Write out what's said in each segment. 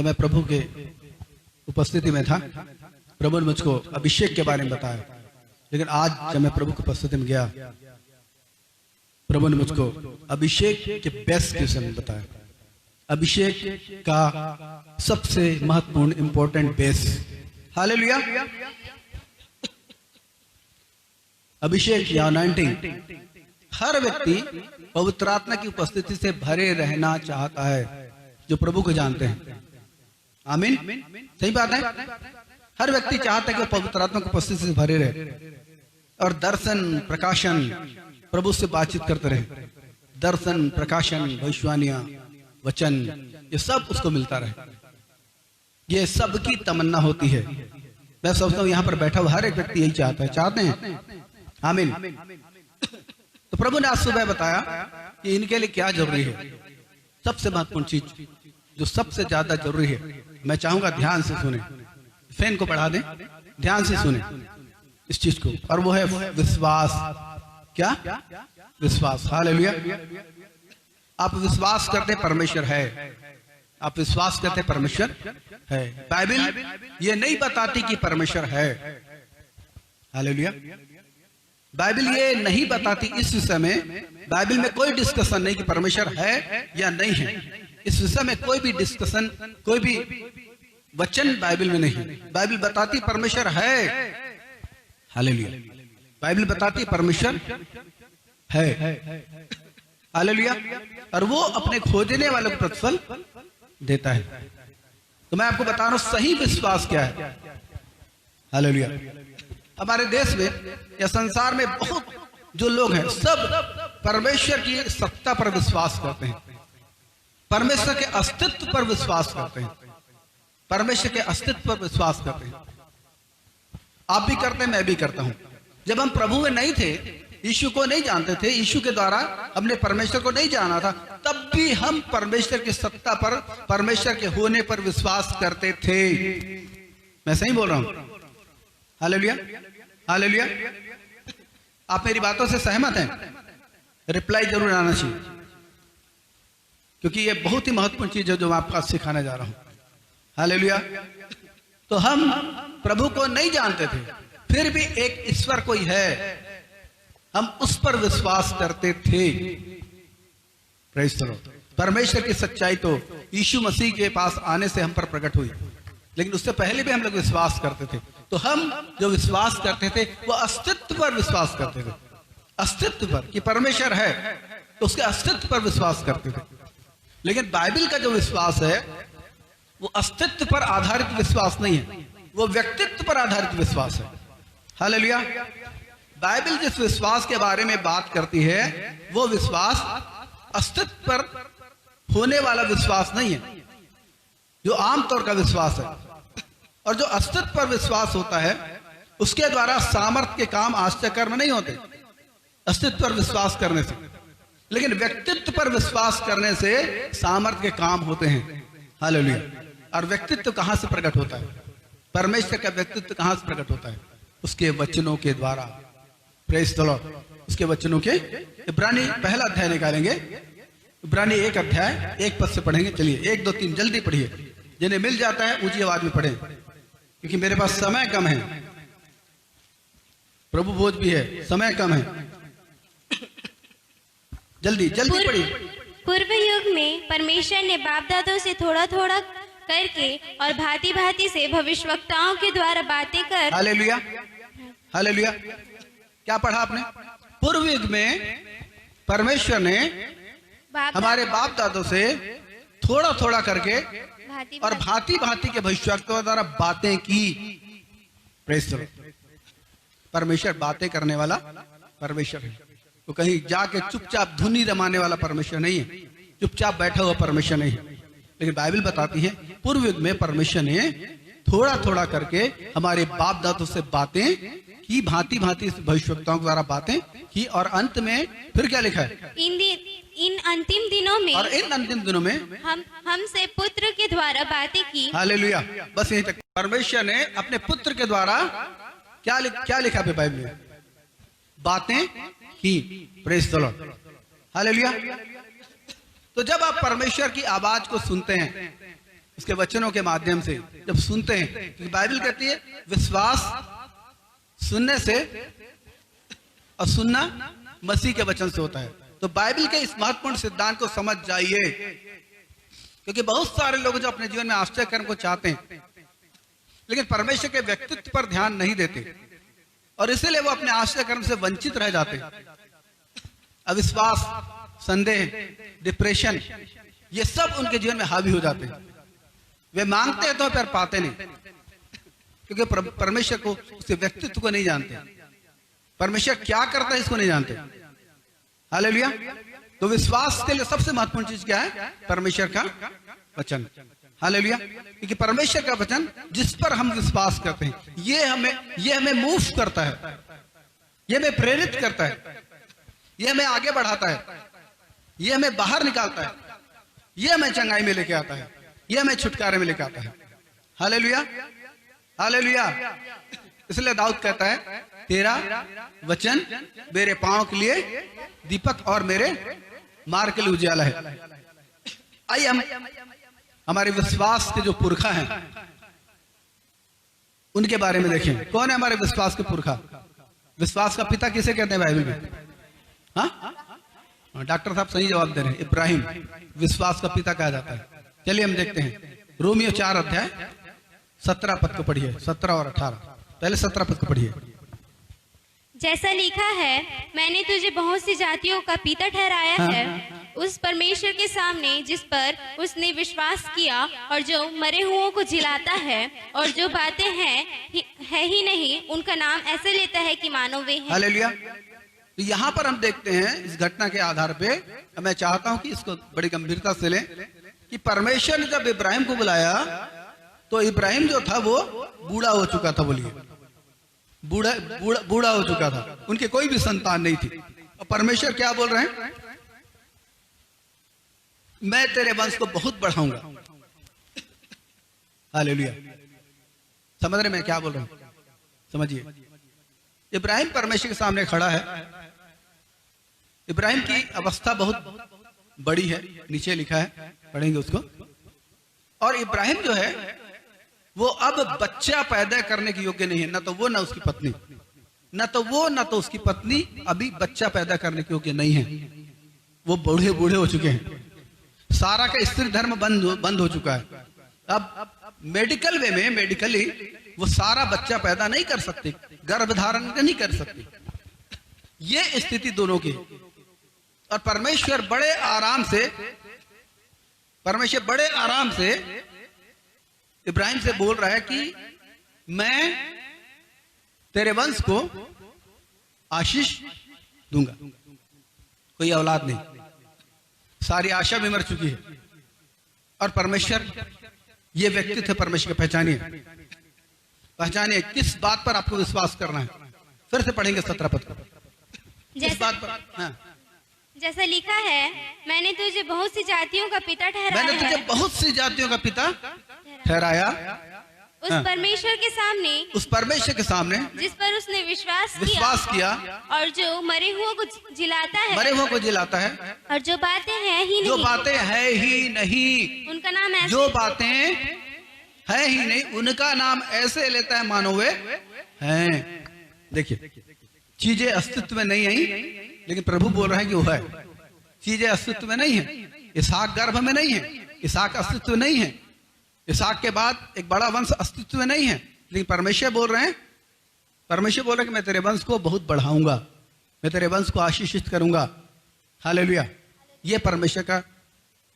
जब मैं प्रभु के उपस्थिति में था, प्रभु ने मुझको अभिषेक के बारे में बताया। लेकिन आज जब मैं प्रभु की उपस्थिति में गया, प्रभु ने मुझको अभिषेक के बेस्ट के विषय में बताया। अभिषेक का सबसे महत्वपूर्ण इंपॉर्टेंट बेस। हालेलुया। अभिषेक या अनॉइंटिंग, हर व्यक्ति पवित्र आत्मा की उपस्थिति से भरे रहना चाहता है जो प्रभु को जानते हैं। आमीन, सही बात है। हर व्यक्ति चाहता है कि पवित्र आत्मा की उपस्थिति से भरे रहे और दर्शन प्रकाशन प्रभु से बातचीत करते रहे। दर्शन प्रकाशन भविष्यवाणियां वचन ये सब उसको मिलता रहे। ये सबकी तमन्ना होती है। मैं सोचता हूं यहां पर बैठा हुआ हर एक व्यक्ति यही चाहता है, चाहते हैं। आमीन। तो प्रभु ने आज सुबह बताया कि इनके लिए क्या जरूरी है। सबसे महत्वपूर्ण चीज जो सबसे ज्यादा जरूरी है, मैं चाहूंगा ध्यान से सुने। फैन को बढ़ा दें, ध्यान से सुने इस चीज को, और वो है विश्वास। क्या? विश्वास। हालेलुया। आप विश्वास करते परमेश्वर है, आप विश्वास करते परमेश्वर है। बाइबल ये नहीं बताती कि परमेश्वर है। हालेलुया। बाइबल ये नहीं बताती इस विषय में, बाइबल में कोई डिस्कशन नहीं कि परमेश्वर है या नहीं है। इस विषय में कोई भी डिस्कशन, कोई भी वचन बाइबल में नहीं। बाइबल बताती परमेश्वर है। हालेलुया। बाइबल बताती परमेश्वर है। हालेलुया। और वो अपने खोजने वालों को प्रतिफल देता है। तो मैं आपको बता रहा हूं सही विश्वास क्या है। हालेलुया। हमारे देश में या संसार में बहुत जो लोग हैं, सब परमेश्वर की सत्ता पर विश्वास करते हैं, परमेश्वर के अस्तित्व पर विश्वास करते हैं, परमेश्वर के अस्तित्व पर विश्वास करते हैं। आप भी करते हैं, मैं भी करता हूं। जब हम प्रभु में नहीं थे, यीशु को नहीं जानते थे, यीशु के द्वारा हमने परमेश्वर को नहीं जाना था, तब भी हम परमेश्वर की सत्ता पर, परमेश्वर के होने पर विश्वास करते थे। मैं सही बोल रहा हूं? हालेलुया। हालेलुया। आप मेरी बातों से सहमत हैं? रिप्लाई जरूर आना चाहिए, क्योंकि ये बहुत ही महत्वपूर्ण चीज है जो मैं आपको सिखाने जा रहा हूं। हालेलुया। तो हम प्रभु को नहीं जानते थे, फिर भी एक ईश्वर कोई है, हम उस पर विश्वास करते थे। Praise the Lord. परमेश्वर की सच्चाई तो यीशु मसीह के पास आने से हम पर प्रकट हुई, लेकिन उससे पहले भी हम लोग विश्वास करते थे। तो हम जो विश्वास करते थे वो अस्तित्व पर विश्वास करते थे। अस्तित्व पर कि परमेश्वर है, तो उसके अस्तित्व पर विश्वास करते थे। लेकिन बाइबल का जो विश्वास है वो अस्तित्व पर आधारित विश्वास नहीं है, वो व्यक्तित्व पर आधारित विश्वास है। हालेलुया। बाइबल जिस विश्वास के बारे में बात करती है वो विश्वास अस्तित्व पर होने वाला विश्वास नहीं है, जो आमतौर का विश्वास है। और जो अस्तित्व पर विश्वास होता है उसके द्वारा सामर्थ्य के काम आश्चर्य कर्म नहीं होते अस्तित्व पर विश्वास करने से, लेकिन व्यक्तित्व पर विश्वास करने से सामर्थ्य के काम होते हैं। हालेलुया। और व्यक्तित्व कहां से प्रकट होता है? परमेश्वर का व्यक्तित्व कहां से प्रकट होता है? उसके वचनों के द्वारा। Praise the Lord. उसके वचनों के। इब्रानी पहला अध्याय निकालेंगे, इब्रानी 1 अध्याय 1 पद से पढ़ेंगे। चलिए 1 2 3 जल्दी पढ़िए, जिन्हें मिल जाता है ऊंची आवाज में पढ़ें, क्योंकि मेरे पास समय कम है, प्रभु भोज भी है, समय कम है। जल्दी जल्दी पढ़िए। पूर्व युग में परमेश्वर ने बाप दादों से थोड़ा थोड़ा करके और भांति भांति से भविष्यवक्ताओं के द्वारा बातें कर। हालेलुया। हालेलुया। क्या पढ़ा आपने? पूर्व युग में परमेश्वर ने हमारे बाप दादों से थोड़ा थोड़ा करके और भांति भांति के भविष्यवक्ताओं द्वारा बातें की। Praise the Lord. परमेश्वर बातें करने वाला परमेश्वर है। तो कहीं जाके चुपचाप धुनी रमाने वाला परमेश्वर नहीं है, चुपचाप बैठा हुआ परमेश्वर नहीं है। लेकिन बाइबल बताती है पूर्व युग में परमेश्वर ने थोड़ा थोड़ा करके हमारे बाप दादों से बातें की, भांति भांति से भविष्यवक्ताओं द्वारा बातें की, और अंत में फिर क्या लिखा है? इन अंतिम दिनों में, और इन अंतिम दिनों में हमसे पुत्र के द्वारा बातें की। हालेलुया। बस यहीं तक। परमेश्वर ने अपने पुत्र के द्वारा क्या लिखा है बाइबल में? बातें की। Praise the Lord. हालेलुया। तो जब आप परमेश्वर की आवाज को सुनते हैं, उसके वचनों के माध्यम से जब सुनते हैं, क्योंकि बाइबल कहती है विश्वास सुनने से और सुनना मसीह के वचन से होता है। तो बाइबल के इस महत्वपूर्ण सिद्धांत को समझ जाइए, क्योंकि बहुत सारे लोग जो अपने जीवन में आश्चर्य कर्म को चाहते हैं लेकिन परमेश्वर के व्यक्तित्व पर ध्यान नहीं देते और इसीलिए वो अपने आश्चर्य कर्म से वंचित रह जाते हैं। अविश्वास, संदेह, डिप्रेशन, ये सब उनके जीवन में हावी हो जाते हैं। वे मांगते हैं तो पर पाते नहीं, क्योंकि परमेश्वर को, उसके व्यक्तित्व को नहीं जानते। परमेश्वर क्या करता है इसको नहीं जानते। हालेलुया। तो विश्वास के लिए सबसे महत्वपूर्ण चीज क्या है? परमेश्वर का वचन। हालेलुया। क्योंकि परमेश्वर का वचन जिस पर हम विश्वास करते हैं ये हमें मूव करता है, ये हमें प्रेरित करता है, ये हमें आगे बढ़ाता है, ये हमें बाहर निकालता है, ये हमें चंगाई में लेके आता है, ये हमें छुटकारे में लेके आता है। Hallelujah, hallelujah. इसलिए दाऊद कहता है तेरा वचन मेरे पांव के लिए दीपक और मेरे मार्ग के लिए उजाला है। आइए हम हमारे विश्वास के जो पुरखा हैं उनके बारे में देखें। कौन है हमारे विश्वास के पुरखा? विश्वास का पिता किसे कहते हैं बाइबल में? हाँ, डॉक्टर साहब सही जवाब दे रहे हैं। इब्राहिम विश्वास का पिता कहा जाता है। चलिए हम देखते हैं रोमियो 4 अध्याय 17 पद को पढ़िए, 17 और 18। पहले 17 पद को पढ़िए। जैसा लिखा है, मैंने तुझे बहुत सी जातियों का पिता ठहराया है, उस परमेश्वर के सामने जिस पर उसने विश्वास किया और जो मरे हुओं को जिलाता है और जो बातें है ही नहीं उनका नाम ऐसे लेता है कि मानो वे हैं। हालेलुया। तो यहाँ पर हम देखते हैं इस घटना के आधार पे, मैं चाहता हूं कि इसको बड़ी गंभीरता से लें कि परमेश्वर ने जब इब्राहिम को बुलाया तो इब्राहिम जो था वो बूढ़ा हो चुका था। बोलिए, बूढ़ा हो चुका था, उनके कोई भी संतान नहीं थी। और परमेश्वर क्या बोल रहे हैं? मैं तेरे वंश को बहुत बढ़ाऊंगा। हालेलुया। समझ रहे मैं क्या बोल रहा हूं? समझिए, इब्राहिम परमेश्वर के सामने खड़ा है। इब्राहिम की अवस्था बहुत बड़ी है, नीचे लिखा है, पढ़ेंगे उसको। और इब्राहिम जो है वो अब बच्चा पैदा करने के योग्य नहीं है, ना तो वो ना उसकी पत्नी, ना तो उसकी पत्नी अभी बच्चा पैदा करने के योग्य नहीं है। वो बूढ़े हो चुके हैं। सारा का स्त्री धर्म बंद हो चुका है। अब मेडिकली वो सारा बच्चा पैदा नहीं कर सकती, गर्भधारण नहीं कर सकती। ये स्थिति दोनों की। और परमेश्वर बड़े आराम से इब्राहिम से बोल रहा है कि मैं तेरे वंश को आशीष दूंगा। कोई औलाद नहीं, सारी आशा भी मर चुकी है। और परमेश्वर, ये व्यक्तित्व है परमेश्वर का। पहचानिए किस बात पर आपको विश्वास करना है। फिर से पढ़ेंगे 17 पद को। किस बात पर? हाँ। जैसा लिखा है, मैंने तुझे बहुत सी जातियों का पिता ठहराया है। मैंने तुझे बहुत सी जातियों का पिता ठहराया उस परमेश्वर के सामने जिस पर उसने विश्वास किया और जो मरे हुओं को जिलाता है और जो बातें हैं ही नहीं उनका नाम ऐसे, जो बातें है ही नहीं उनका नाम ऐसे लेता है मानो वे हैं। देखिए, चीजें अस्तित्व में नहीं आई, लेकिन प्रभु बोल रहा है कि वो है। चीजें अस्तित्व में नहीं है। इसहाक गर्भ में नहीं है, इसहाक अस्तित्व नहीं है। इसहाक के बाद एक बड़ा वंश अस्तित्व में नहीं है, लेकिन परमेश्वर बोल रहे हैं कि मैं तेरे वंश को बहुत बढ़ाऊंगा, मैं तेरे वंश को आशीषित करूंगा। हालेलुया। ये परमेश्वर का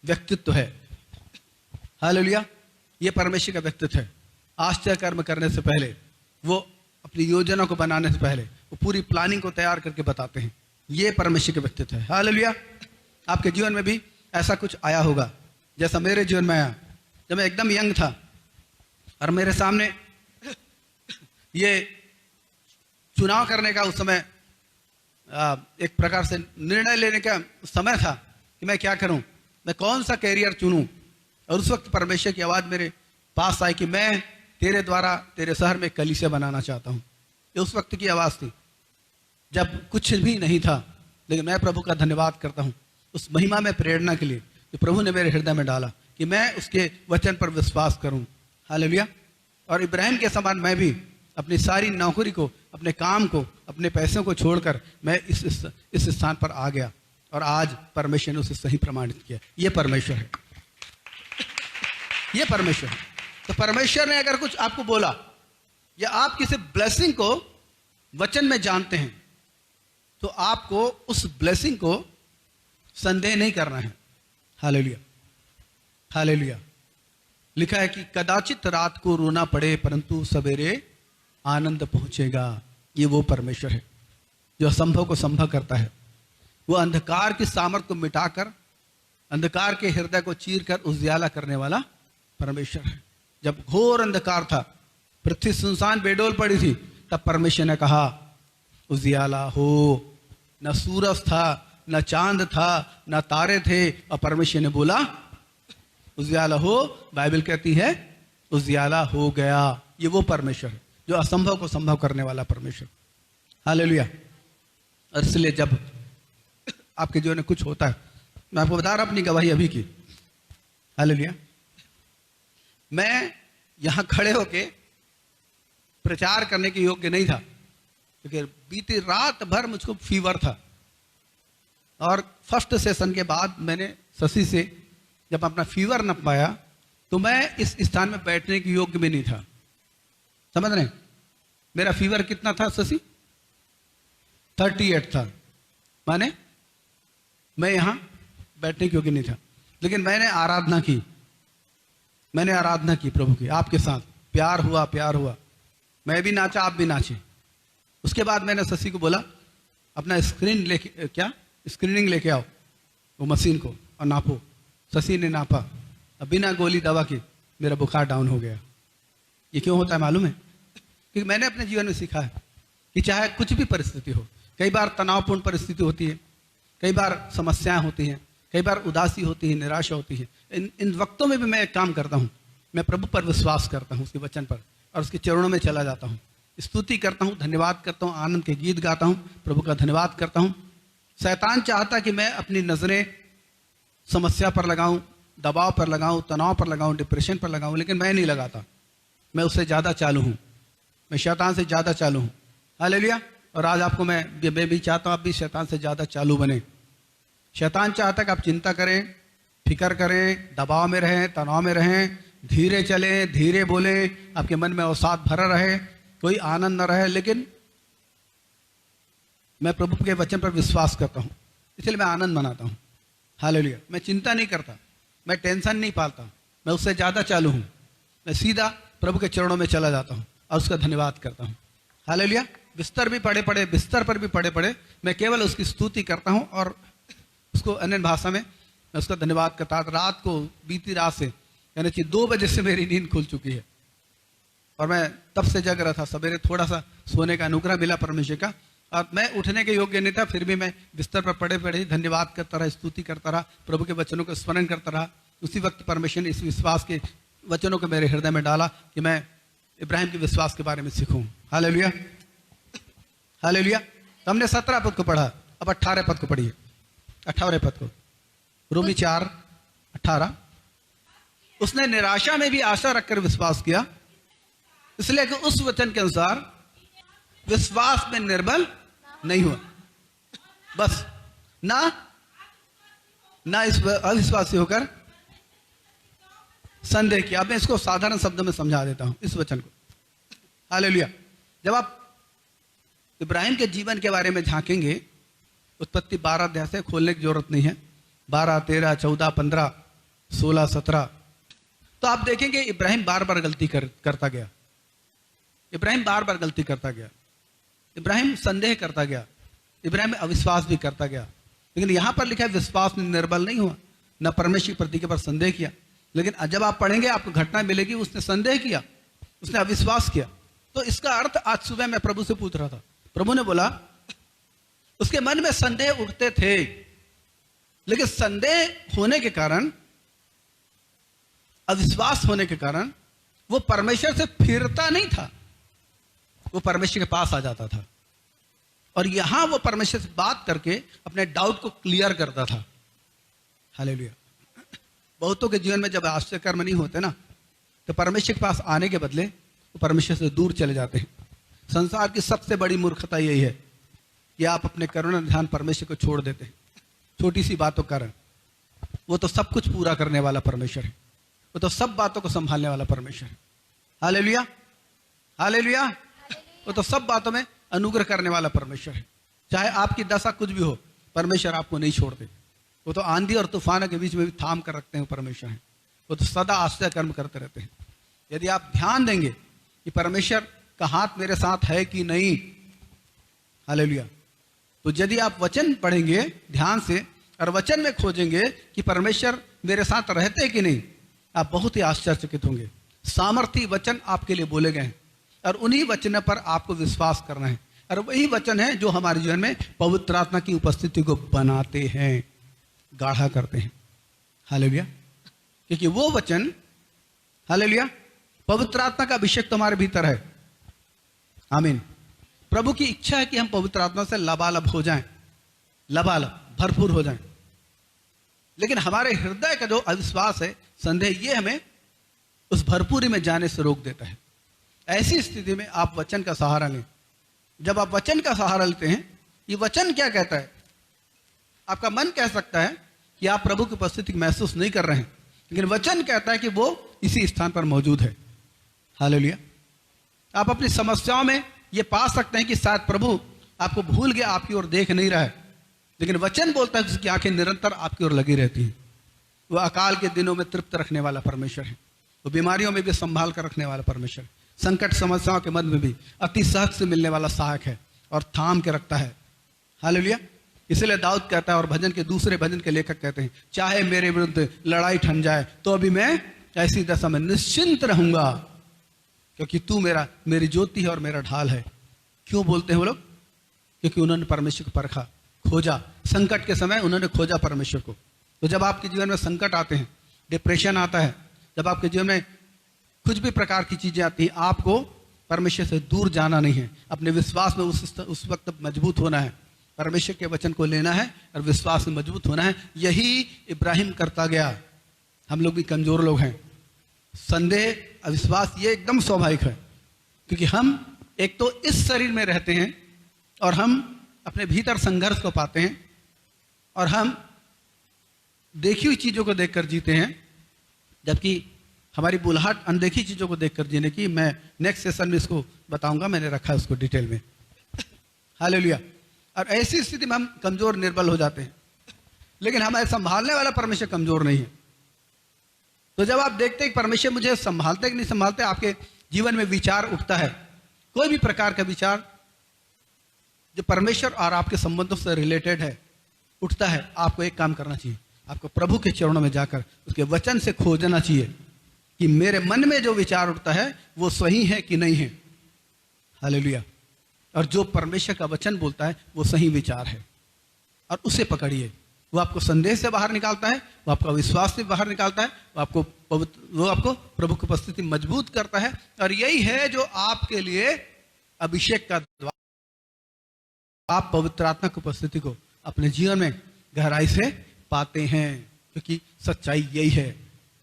व्यक्तित्व है। हालेलुया। ये परमेश्वर का व्यक्तित्व है। आश्चर्य कर्म करने से पहले, वो अपनी योजना को बनाने से पहले वो पूरी प्लानिंग को तैयार करके बताते हैं। ये परमेश्वर का व्यक्तित्व है। हालेलुया। आपके जीवन में भी ऐसा कुछ आया होगा जैसा मेरे जीवन में आया। जब मैं एकदम यंग था और मेरे सामने ये चुनाव करने का उस समय एक प्रकार से निर्णय लेने का समय था कि मैं क्या करूं, मैं कौन सा कैरियर चुनूं। और उस वक्त परमेश्वर की आवाज मेरे पास आई कि मैं तेरे द्वारा तेरे शहर में कलीसिया बनाना चाहता हूं। ये उस वक्त की आवाज थी जब कुछ भी नहीं था। लेकिन मैं प्रभु का धन्यवाद करता हूं उस महिमा में प्रेरणा के लिए जो प्रभु ने मेरे हृदय में डाला। कि मैं उसके वचन पर विश्वास करूं। हालेलुया। और इब्राहिम के समान मैं भी अपनी सारी नौकरी को, अपने काम को, अपने पैसों को छोड़कर मैं इस स्थान पर आ गया और आज परमेश्वर ने उसे सही प्रमाणित किया। ये परमेश्वर है, ये परमेश्वर है। तो परमेश्वर ने अगर कुछ आपको बोला या आप किसी ब्लेसिंग को वचन में जानते हैं तो आपको उस ब्लेसिंग को संदेह नहीं करना है। Hallelujah, hallelujah. लिखा है कि कदाचित रात को रोना पड़े परंतु सवेरे आनंद पहुंचेगा। ये वो परमेश्वर है जो असंभव को संभव करता है। वो अंधकार की सामर्थ को मिटाकर अंधकार के हृदय को चीरकर उजियाला करने वाला परमेश्वर है। जब घोर अंधकार था, पृथ्वी सुनसान बेडोल पड़ी थी, तब परमेश्वर ने कहा उजियाला हो। न सूरज था, न चांद था, न तारे थे, और परमेश्वर ने बोला उजियाला हो। बाइबल कहती है उजियाला हो गया। ये वो परमेश्वर है जो असंभव को संभव करने वाला परमेश्वर। हालेलुया। और इसलिए जब आपके जीवन में कुछ होता है, मैं आपको बता रहा अपनी गवाही अभी की। हालेलुया। मैं यहां खड़े होके प्रचार करने के योग्य नहीं था क्योंकि बीती रात भर मुझको फीवर था। और फर्स्ट सेशन के बाद मैंने शशि से जब अपना फीवर न पाया तो मैं इस स्थान में बैठने के योग्य भी नहीं था। समझ रहे हैं? मेरा फीवर कितना था शशि? 38 था। माने मैं यहां बैठने के योग्य नहीं था, लेकिन मैंने आराधना की, मैंने आराधना की प्रभु की आपके साथ। प्यार हुआ, प्यार हुआ। मैं भी नाचा, आप भी नाचे। उसके बाद मैंने शशि को बोला अपना स्क्रीनिंग लेके आओ वो मशीन को और नापो। शशि ने नापा, अब बिना गोली दवा के मेरा बुखार डाउन हो गया। ये क्यों होता है मालूम है? क्योंकि मैंने अपने जीवन में सीखा है कि चाहे कुछ भी परिस्थिति हो, कई बार तनावपूर्ण परिस्थिति होती है, कई बार समस्याएं होती हैं, कई बार उदासी होती है, निराशा होती है। इन वक्तों में भी मैं एक काम करता हूँ, मैं प्रभु पर विश्वास करता हूँ, उसके वचन पर, और उसके चरणों में चला जाता हूँ, स्तुति करता हूँ, धन्यवाद करता हूँ, आनंद के गीत गाता हूँ, प्रभु का धन्यवाद करता हूँ। शैतान चाहता कि मैं अपनी नजरें समस्या पर लगाऊं, दबाव पर लगाऊं, तनाव पर लगाऊं, डिप्रेशन पर लगाऊं, लेकिन मैं नहीं लगाता। मैं उससे ज्यादा चालू हूं, मैं शैतान से ज्यादा चालू हूं। हालेलुया। और आज आपको मैं भी चाहता हूं आप भी शैतान से ज्यादा चालू बने। शैतान चाहता है कि आप चिंता करें, फिक्र करें, दबाव में रहें, तनाव में रहें, धीरे चलें, धीरे बोलें, आपके मन में अवसाद भरा रहे, कोई आनंद न रहे। लेकिन मैं प्रभु के वचन पर विश्वास करता हूं, इसलिए मैं आनंद मनाता हूं। हालेलुया। मैं चिंता नहीं करता, मैं टेंशन नहीं पालता, मैं उससे ज्यादा चालू हूं। मैं सीधा प्रभु के चरणों में चला जाता हूं और उसका धन्यवाद करता हूं। हालेलुया। बिस्तर भी पड़े पड़े, बिस्तर पर भी पड़े पड़े, मैं केवल उसकी स्तुति करता हूं और उसको अन्य भाषा में मैं उसका धन्यवाद करता हूं। रात को, बीती रात से, यानी कि 2 बजे से मेरी नींद खुल चुकी है और मैं तब से जग रहा था। सवेरे थोड़ा सा सोने का अनुग्रह मिला परमेश्वर का, और मैं उठने के योग्य नहीं था, फिर भी मैं बिस्तर पर पड़े पड़े ही धन्यवाद करता रहा, स्तुति करता रहा, प्रभु के वचनों को स्मरण करता रहा। उसी वक्त परमेश्वर ने इस विश्वास के वचनों को मेरे हृदय में डाला कि मैं इब्राहिम के विश्वास के बारे में सीखूं। Hallelujah, hallelujah. तो हमने 17 पद को पढ़ा, अब 18 पद को पढ़िए। 18 पद को, रोमी 4:18। उसने निराशा में भी आशा रखकर विश्वास किया, इसलिए कि उस वचन के अनुसार विश्वास में निर्बल नहीं हुआ। बस ना इस अविश्वासी होकर संदेह किया। अब मैं इसको साधारण शब्दों में समझा देता हूं इस वचन को। हालेलुया। जब आप इब्राहिम के जीवन के बारे में झांकेंगे, उत्पत्ति 12 अध्याय से खोलने की जरूरत नहीं है, 12, 13, 14, 15, 16, 17, तो आप देखेंगे इब्राहिम बार बार गलती करता गया। इब्राहिम बार बार गलती करता गया, इब्राहिम संदेह करता गया, इब्राहिम अविश्वास भी करता गया। लेकिन यहां पर लिखा है विश्वास में निर्बल नहीं हुआ, न परमेश्वर की प्रतिज्ञा पर संदेह किया। लेकिन जब आप पढ़ेंगे आपको घटना मिलेगी, उसने संदेह किया, उसने अविश्वास किया। तो इसका अर्थ आज सुबह मैं प्रभु से पूछ रहा था, प्रभु ने बोला उसके मन में संदेह उठते थे, लेकिन संदेह होने के कारण, अविश्वास होने के कारण वो परमेश्वर से फिरता नहीं था, वो परमेश्वर के पास आ जाता था और यहां वो परमेश्वर से बात करके अपने डाउट को क्लियर करता था। हालेलुया। बहुतों के जीवन में जब आश्चर्य कर्म नहीं होते ना, तो परमेश्वर के पास आने के बदले वो परमेश्वर से दूर चले जाते हैं। संसार की सबसे बड़ी मूर्खता यही है कि आप अपने करुणा ध्यान परमेश्वर को छोड़ देते हैं छोटी सी बातों के कारण। वो तो सब कुछ पूरा करने वाला परमेश्वर है, वो तो सब बातों को संभालने वाला परमेश्वर है। Hallelujah, hallelujah. वो तो सब बातों में अनुग्रह करने वाला परमेश्वर है। चाहे आपकी दशा कुछ भी हो, परमेश्वर आपको नहीं छोड़ते। वो तो आंधी और तूफानों के बीच में भी थाम कर रखते हैं परमेश्वर है। वो तो सदा आश्चर्य कर्म करते रहते हैं। यदि आप ध्यान देंगे कि परमेश्वर का हाथ मेरे साथ है कि नहीं, हालेलुया, तो यदि आप वचन पढ़ेंगे ध्यान से और वचन में खोजेंगे कि परमेश्वर मेरे साथ रहते कि नहीं, आप बहुत ही आश्चर्यचकित होंगे। सामर्थी वचन आपके लिए बोले गए हैं और उन्हीं वचनों पर आपको विश्वास करना है, और वही वचन है जो हमारे जीवन में पवित्र आत्मा की उपस्थिति को बनाते हैं, गाढ़ा करते हैं। हालेलुया। क्योंकि वो वचन, हालेलुया, पवित्र आत्मा का अभिषेक तो हमारे भीतर है। आमीन। प्रभु की इच्छा है कि हम पवित्र आत्मा से लबालब हो जाएं, लबालब भरपूर हो जाएं। लेकिन हमारे हृदय का जो अविश्वास है, संदेह, ये हमें उस भरपूरी में जाने से रोक देता है। ऐसी स्थिति में आप वचन का सहारा लें। जब आप वचन का सहारा लेते हैं, ये वचन क्या कहता है? आपका मन कह सकता है कि आप प्रभु की उपस्थिति महसूस नहीं कर रहे हैं, लेकिन वचन कहता है कि वो इसी स्थान पर मौजूद है। हालेलुया। आप अपनी समस्याओं में ये पा सकते हैं कि शायद प्रभु आपको भूल गया, आपकी ओर देख नहीं रहा है, लेकिन वचन बोलता है कि उसकी आंखें निरंतर आपकी ओर लगी रहती हैं। वो अकाल के दिनों में तृप्त रखने वाला परमेश्वर है। वो बीमारियों में भी संभाल कर रखने वाला परमेश्वर, संकट समस्याओं के मध्य में भी अति सहज से मिलने वाला सहायक है और थाम के रखता है। हालेलुया। इसलिए दाऊद कहता है, और भजन के दूसरे भजन के लेखक कहते हैं, चाहे मेरे विरुद्ध लड़ाई ठन जाए तो अभी मैं ऐसी दशा में निश्चिंत रहूंगा, क्योंकि तू मेरी ज्योति है और मेरा ढाल है। क्यों बोलते हैं वो लोग? क्योंकि उन्होंने परमेश्वर को परखा, खोजा। संकट के समय उन्होंने खोजा परमेश्वर को। तो जब आपके जीवन में संकट आते हैं, डिप्रेशन आता है, जब आपके जीवन में कुछ भी प्रकार की चीजें आती हैं, आपको परमेश्वर से दूर जाना नहीं है। अपने विश्वास में उस वक्त मजबूत होना है, परमेश्वर के वचन को लेना है और विश्वास में मजबूत होना है। यही इब्राहिम करता गया। हम लोग भी कमजोर लोग हैं। संदेह, अविश्वास, ये एकदम स्वाभाविक है, क्योंकि हम एक तो इस शरीर में रहते हैं और हम अपने भीतर संघर्ष को पाते हैं, और हम देखी हुई चीजों को देखकर जीते हैं, जबकि हमारी बुलाहट अनदेखी चीजों को देखकर जीने की। मैं नेक्स्ट सेशन में इसको बताऊंगा, मैंने रखा है उसको डिटेल में। हालेलुया। और ऐसी स्थिति में हम कमजोर निर्बल हो जाते हैं, लेकिन हमारे संभालने वाला परमेश्वर कमजोर नहीं है। तो जब आप देखते हैं कि परमेश्वर मुझे संभालते कि नहीं संभालते, आपके जीवन में विचार उठता है, कोई भी प्रकार का विचार जो परमेश्वर और आपके संबंधों से रिलेटेड है उठता है, आपको एक काम करना चाहिए। आपको प्रभु के चरणों में जाकर उसके वचन से खोजना चाहिए कि मेरे मन में जो विचार उठता है वो सही है कि नहीं है। हालेलुया। और जो परमेश्वर का वचन बोलता है वो सही विचार है, और उसे पकड़िए। वो आपको संदेह से बाहर निकालता है, वो आपका विश्वास से बाहर निकालता है, वो आपको प्रभु की उपस्थिति मजबूत करता है। और यही है जो आपके लिए अभिषेक का द्वार। आप पवित्र आत्मा की उपस्थिति को अपने जीवन में गहराई से पाते हैं, क्योंकि सच्चाई यही है।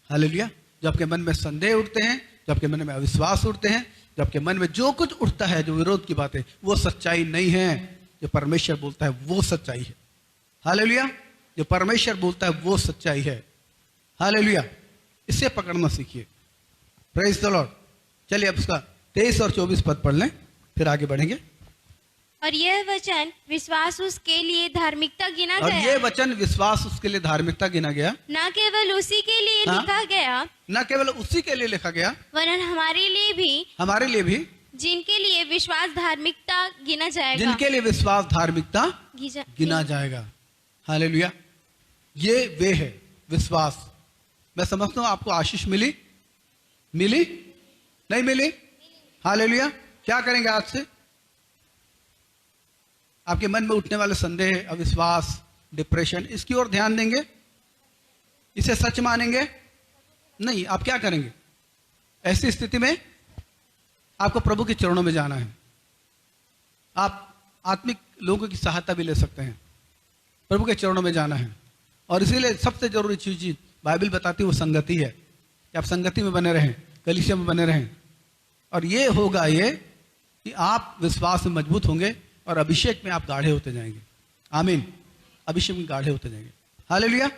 हालेलुया। जब आपके मन में संदेह उठते हैं, जब आपके मन में अविश्वास उठते हैं, जब आपके मन में जो कुछ उठता है, जो विरोध की बातें, वो सच्चाई नहीं है। जो परमेश्वर बोलता है वो सच्चाई है। हालेलुया। जो परमेश्वर बोलता है वो सच्चाई है। हालेलुया। इसे पकड़ना सीखिए। Praise the Lord. चलिए अब उसका 23 और 24 पद पढ़ लें, फिर आगे बढ़ेंगे। और यह वचन विश्वास उसके लिए धार्मिकता गिना और गया। ये वचन विश्वास उसके लिए धार्मिकता गिना गया। न केवल उसी के लिए लिखा गया, न केवल उसी के लिए लिखा गया, वरन हमारे लिए भी जिनके लिए विश्वास धार्मिकता गिना जाएगा। जिनके लिए विश्वास धार्मिकता गिना जाएगा। हालेलुया। ये वे है विश्वास। मैं समझता हूं आपको आशीष मिली नहीं मिली? हालेलुया। क्या करेंगे आज से? आपके मन में उठने वाले संदेह, अविश्वास, डिप्रेशन, इसकी ओर ध्यान देंगे? इसे सच मानेंगे? नहीं। आप क्या करेंगे ऐसी स्थिति में? आपको प्रभु के चरणों में जाना है। आप आत्मिक लोगों की सहायता भी ले सकते हैं। प्रभु के चरणों में जाना है। और इसीलिए सबसे जरूरी चीज बाइबल बताती है वो संगति है कि आप संगति में बने रहें, कलीसिया में बने रहें, और ये होगा ये कि आप विश्वास में मजबूत होंगे और अभिषेक में आप गाढ़े होते जाएंगे। आमीन। अभिषेक में गाढ़े होते जाएंगे। हालेलुया।